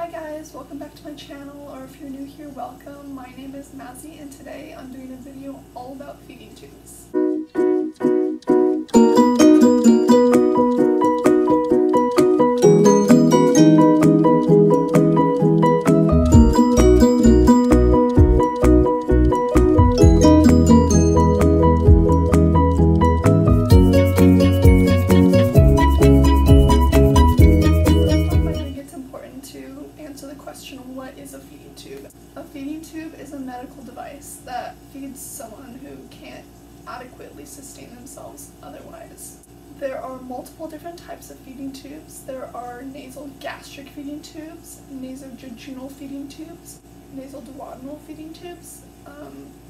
Hi guys, welcome back to my channel, or if you're new here, welcome. My name is Mazzy and today I'm doing a video all about feeding tubes. What is a feeding tube? A feeding tube is a medical device that feeds someone who can't adequately sustain themselves otherwise. There are multiple different types of feeding tubes. There are nasal gastric feeding tubes, nasojejunal feeding tubes, nasal duodenal feeding tubes,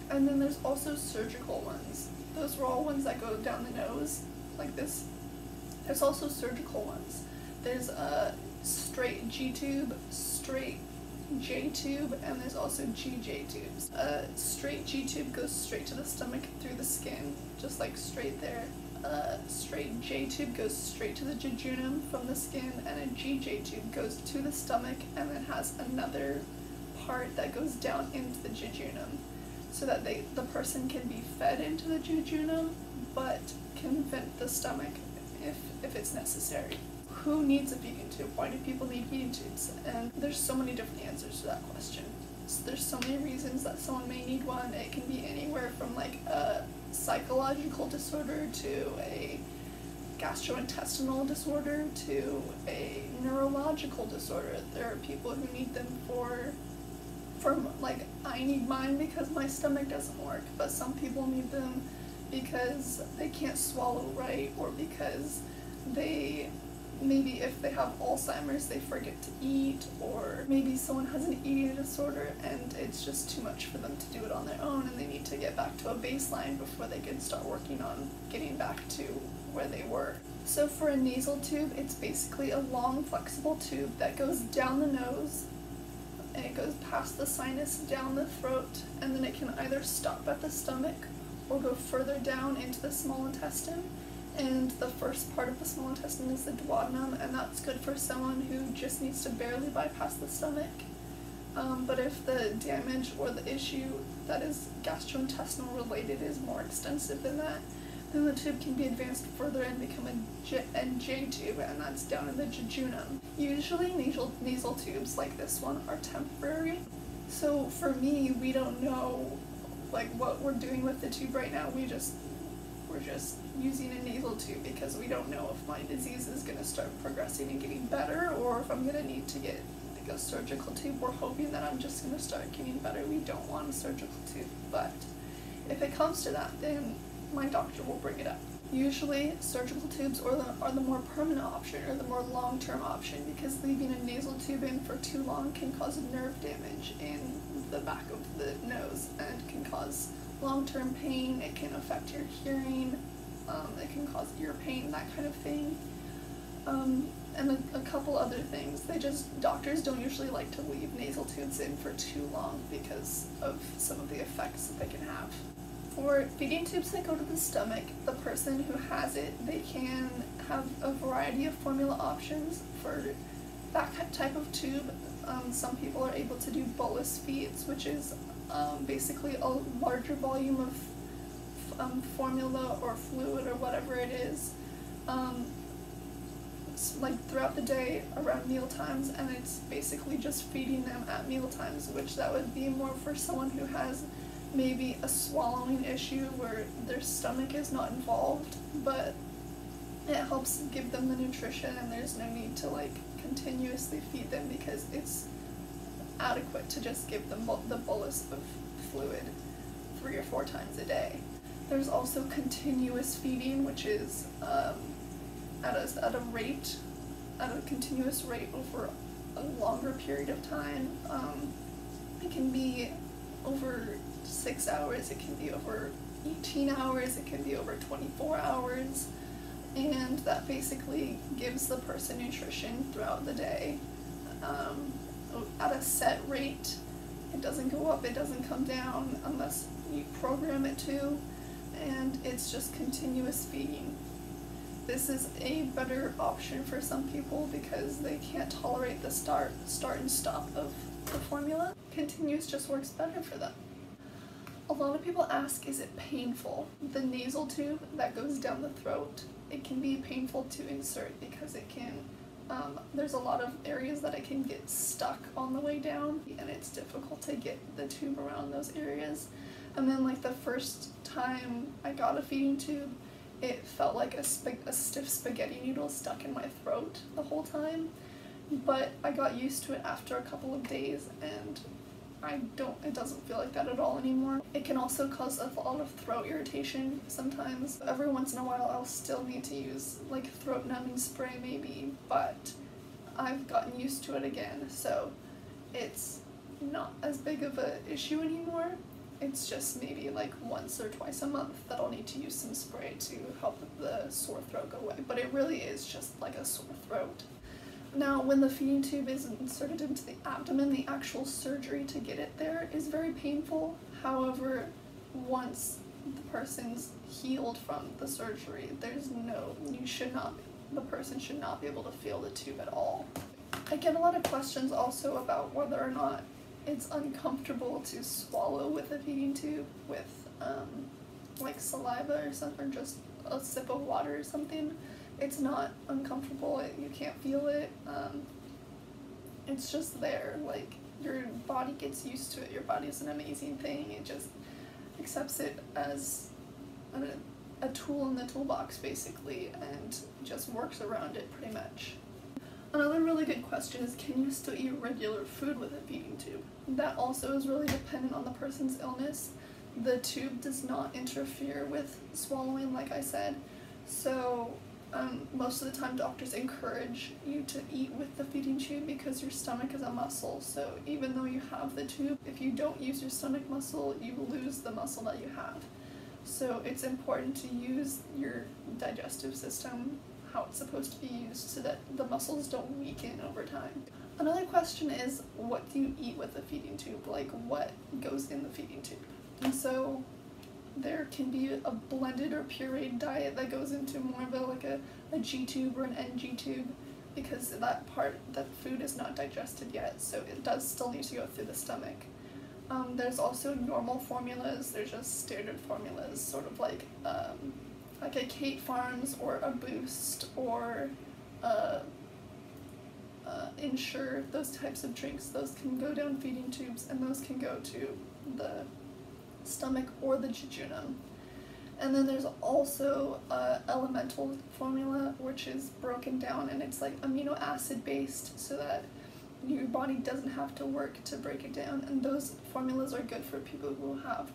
and then there's also surgical ones. Those are all ones that go down the nose, like this. There's also surgical ones. There's a straight G tube, straight J tube, and there's also GJ tubes. A straight G tube goes straight to the stomach through the skin, just like straight there. A straight J tube goes straight to the jejunum from the skin, and a GJ tube goes to the stomach and then has another part that goes down into the jejunum, so that the person can be fed into the jejunum, but can vent the stomach if it's necessary. Who needs a feeding tube? Why do people need feeding tubes? And there's so many different answers to that question. So there's so many reasons that someone may need one. It can be anywhere from like a psychological disorder to a gastrointestinal disorder to a neurological disorder. There are people who need them from like, I need mine because my stomach doesn't work, but some people need them because they can't swallow right, or because maybe if they have Alzheimer's they forget to eat, or maybe someone has an eating disorder and it's just too much for them to do it on their own and they need to get back to a baseline before they can start working on getting back to where they were. So for a nasal tube, it's basically a long flexible tube that goes down the nose and it goes past the sinus down the throat, and then it can either stop at the stomach or go further down into the small intestine. And the first part of the small intestine is the duodenum, and that's good for someone who just needs to barely bypass the stomach. But if the damage or the issue that is gastrointestinal related is more extensive than that, then the tube can be advanced further and become a J tube, and that's down in the jejunum. Usually nasal tubes like this one are temporary. So for me, we don't know like what we're doing with the tube right now. We're just using a nasal tube because we don't know if my disease is going to start progressing and getting better, or if I'm going to need to get like a surgical tube. We're hoping that I'm just going to start getting better. We don't want a surgical tube, but if it comes to that, then my doctor will bring it up. Usually surgical tubes are the more permanent option, or the more long-term option, because leaving a nasal tube in for too long can cause nerve damage in the back of the nose and can cause long-term pain. It can affect your hearing, it can cause ear pain, that kind of thing, and a couple other things. Doctors don't usually like to leave nasal tubes in for too long because of some of the effects that they can have. For feeding tubes that go to the stomach, the person who has it, they can have a variety of formula options for that type of tube. Some people are able to do bolus feeds, which is basically a larger volume of formula or fluid or whatever it is, like throughout the day around meal times, and it's basically just feeding them at meal times, which that would be more for someone who has maybe a swallowing issue where their stomach is not involved, but it helps give them the nutrition and there's no need to like continuously feed them because it's adequate to just give them the bolus of fluid 3 or 4 times a day. There's also continuous feeding, which is at a continuous rate over a longer period of time. It can be over 6 hours, it can be over 18 hours, it can be over 24 hours, and that basically gives the person nutrition throughout the day at a set rate. It doesn't go up, it doesn't come down unless you program it to, and it's just continuous feeding. This is a better option for some people because they can't tolerate the start and stop of the formula. Continuous just works better for them. A lot of people ask, is it painful? The nasal tube that goes down the throat, it can be painful to insert because it can, there's a lot of areas that it can get stuck on the way down, and it's difficult to get the tube around those areas. And then like the first time I got a feeding tube, it felt like a stiff spaghetti noodle stuck in my throat the whole time. But I got used to it after a couple of days, and it doesn't feel like that at all anymore. It can also cause a lot of throat irritation sometimes. Every once in a while I'll still need to use like throat numbing spray maybe, but I've gotten used to it again, so it's not as big of an issue anymore. It's just maybe like once or twice a month that I'll need to use some spray to help the sore throat go away, but it really is just like a sore throat. Now, when the feeding tube is inserted into the abdomen, the actual surgery to get it there is very painful. However, once the person's healed from the surgery, the person should not be able to feel the tube at all. I get a lot of questions also about whether or not it's uncomfortable to swallow with a feeding tube with like saliva or something, or just a sip of water or something. It's not uncomfortable, you can't feel it, it's just there, like your body gets used to it, your body's an amazing thing, it just accepts it as a tool in the toolbox basically, and just works around it pretty much. Another really good question is, can you still eat regular food with a feeding tube? That also is really dependent on the person's illness. The tube does not interfere with swallowing, like I said, so most of the time doctors encourage you to eat with the feeding tube because your stomach is a muscle, so even though you have the tube, if you don't use your stomach muscle, you lose the muscle that you have. So it's important to use your digestive system how it's supposed to be used so that the muscles don't weaken over time. Another question is, what do you eat with a feeding tube? Like, what goes in the feeding tube? And so there can be a blended or pureed diet that goes into more of a G tube or an NG tube, because that food is not digested yet, so it does still need to go through the stomach. There's also normal formulas, there's just standard formulas, sort of like a Kate Farms or a Boost or Ensure, those types of drinks. Those can go down feeding tubes, and those can go to the stomach or the jejunum. And then there's also elemental formula, which is broken down, and it's like amino acid based, so that your body doesn't have to work to break it down, and those formulas are good for people who have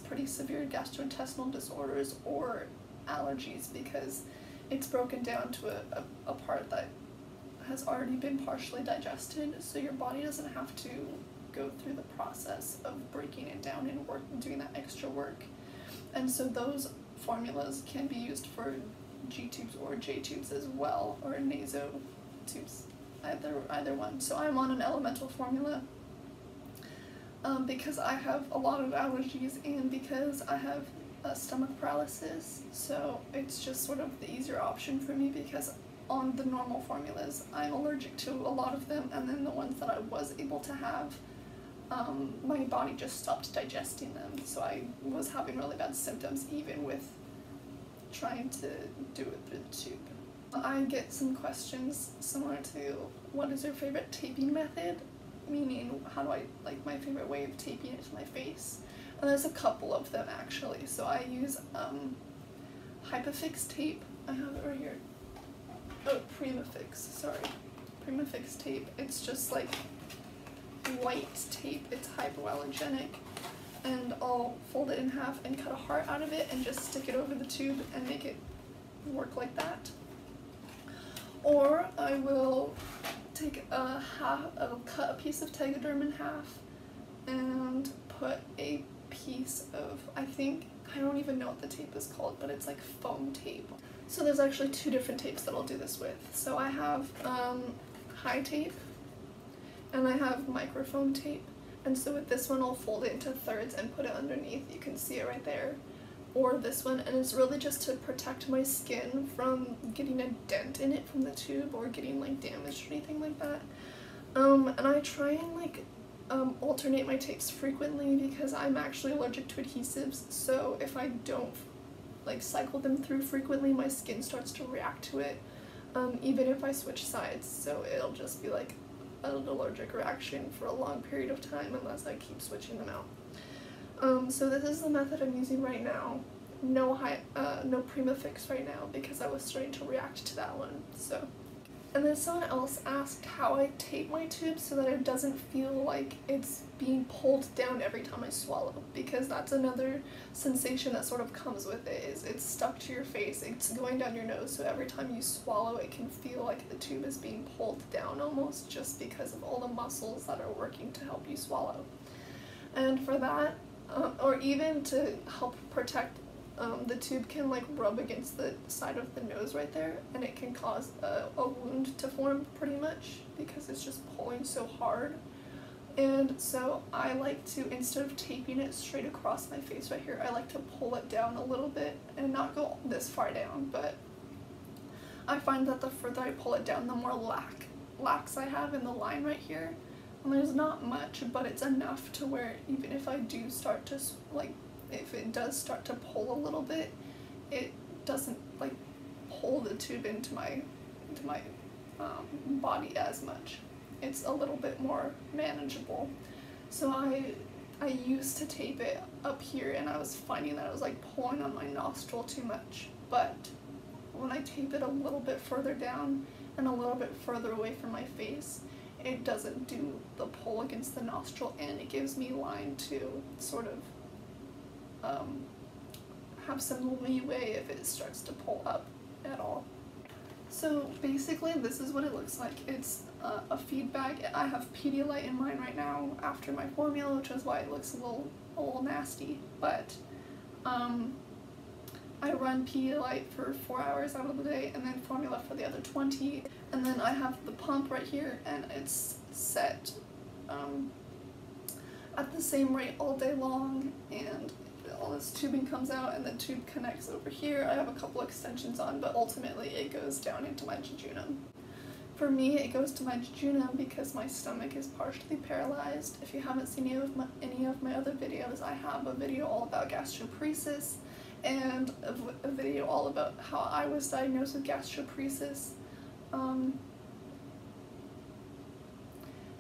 pretty severe gastrointestinal disorders or allergies, because it's broken down to a part that has already been partially digested, so your body doesn't have to go through the process of breaking it down and doing that extra work. And so those formulas can be used for G tubes or J tubes as well, or naso tubes, either one. So I'm on an elemental formula because I have a lot of allergies and because I have stomach paralysis, so it's just sort of the easier option for me, because on the normal formulas I'm allergic to a lot of them, and then the ones that I was able to have, my body just stopped digesting them, so I was having really bad symptoms even with trying to do it through the tube. I get some questions similar to, what is your favorite taping method? Meaning, how do I, like, my favorite way of taping it to my face? And there's a couple of them actually. So I use Hypafix tape. I have it right here. Oh, Primafix, sorry. Primafix tape. It's just like white tape. It's hypoallergenic. And I'll fold it in half and cut a heart out of it and just stick it over the tube and make it work like that. Or I will take I'll cut a piece of Tegaderm in half and put a piece of, I don't even know what the tape is called, but it's like foam tape. So there's actually two different tapes that I'll do this with. So I have high tape and I have microfoam tape. And so with this one I'll fold it into thirds and put it underneath. You can see it right there. or this one, and it's really just to protect my skin from getting a dent in it from the tube or getting like damaged or anything like that. And I try and like alternate my tapes frequently because I'm actually allergic to adhesives, so if I don't like cycle them through frequently, my skin starts to react to it, even if I switch sides, so it'll just be like an allergic reaction for a long period of time unless I keep switching them out. So this is the method I'm using right now. No Primafix right now because I was starting to react to that one. So, and then someone else asked how I tape my tube so that it doesn't feel like it's being pulled down every time I swallow, because that's another sensation that sort of comes with it, is it's stuck to your face, it's going down your nose, so every time you swallow it can feel like the tube is being pulled down almost, just because of all the muscles that are working to help you swallow. And for that, or even to help protect, the tube can like rub against the side of the nose right there, and it can cause a wound to form pretty much because it's just pulling so hard. And so I like to, instead of taping it straight across my face right here, I like to pull it down a little bit and not go this far down, but I find that the further I pull it down, the more lax I have in the line right here. And there's not much, but it's enough to where even if I do start to like, if it does start to pull a little bit, it doesn't like pull the tube into my body as much. It's a little bit more manageable. So I used to tape it up here, and I was finding that I was like pulling on my nostril too much, but when I tape it a little bit further down and a little bit further away from my face, it doesn't do the pull against the nostril, and it gives me line to sort of have some leeway if it starts to pull up at all. So basically this is what it looks like. It's a feed bag. I have Pedialyte in mine right now after my formula, which is why it looks a little nasty, but I run Pedialyte for 4 hours out of the day and then formula for the other 20, and then I have the pump right here, and it's set at the same rate all day long, and all this tubing comes out and the tube connects over here. I have a couple extensions on, but ultimately it goes down into my jejunum. For me, it goes to my jejunum because my stomach is partially paralyzed. If you haven't seen any of my other videos, I have a video all about gastroparesis and a video all about how I was diagnosed with gastroparesis. And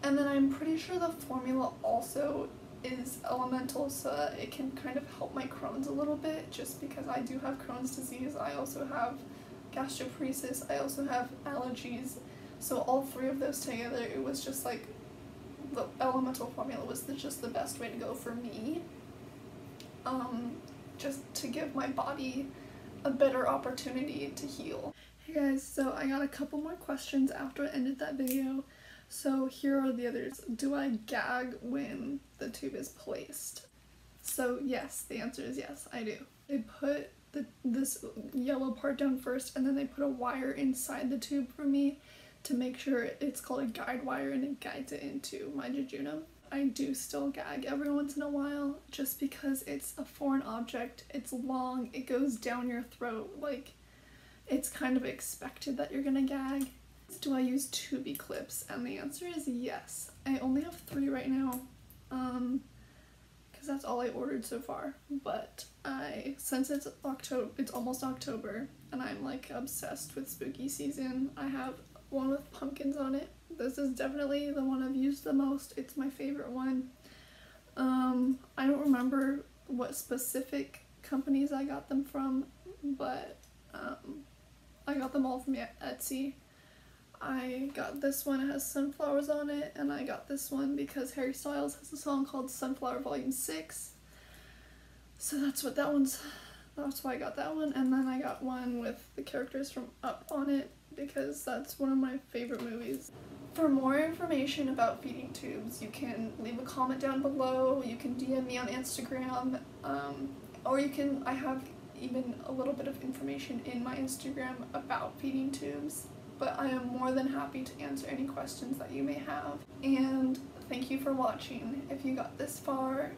then I'm pretty sure the formula also is elemental, so that it can kind of help my Crohn's a little bit, just because I do have Crohn's disease. I also have gastroparesis, I also have allergies, so all three of those together, it was just like the elemental formula was just the best way to go for me, just to give my body a better opportunity to heal. Hey guys, so I got a couple more questions after I ended that video. So here are the others. Do I gag when the tube is placed? So yes, the answer is yes, I do. They put this yellow part down first, and then they put a wire inside the tube for me to make sure, it's called a guide wire, and it guides it into my jejunum. I do still gag every once in a while, just because it's a foreign object, it's long, it goes down your throat, like it's kind of expected that you're gonna gag. Do I use Tubi clips? And the answer is yes. I only have 3 right now, because that's all I ordered so far. But since it's almost October, and I'm like obsessed with spooky season, I have one with pumpkins on it. This is definitely the one I've used the most. It's my favorite one. I don't remember what specific companies I got them from, but I got them all from Etsy. I got this one, it has sunflowers on it, and I got this one because Harry Styles has a song called Sunflower Volume 6. So that's why I got that one, and then I got one with the characters from Up on it because that's one of my favorite movies. For more information about feeding tubes, you can leave a comment down below, you can DM me on Instagram, or I have even a little bit of information in my Instagram about feeding tubes. But I am more than happy to answer any questions that you may have. And thank you for watching. If you got this far,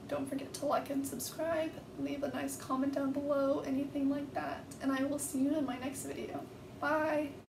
Don't forget to like and subscribe, leave a nice comment down below, anything like that, and I will see you in my next video. Bye!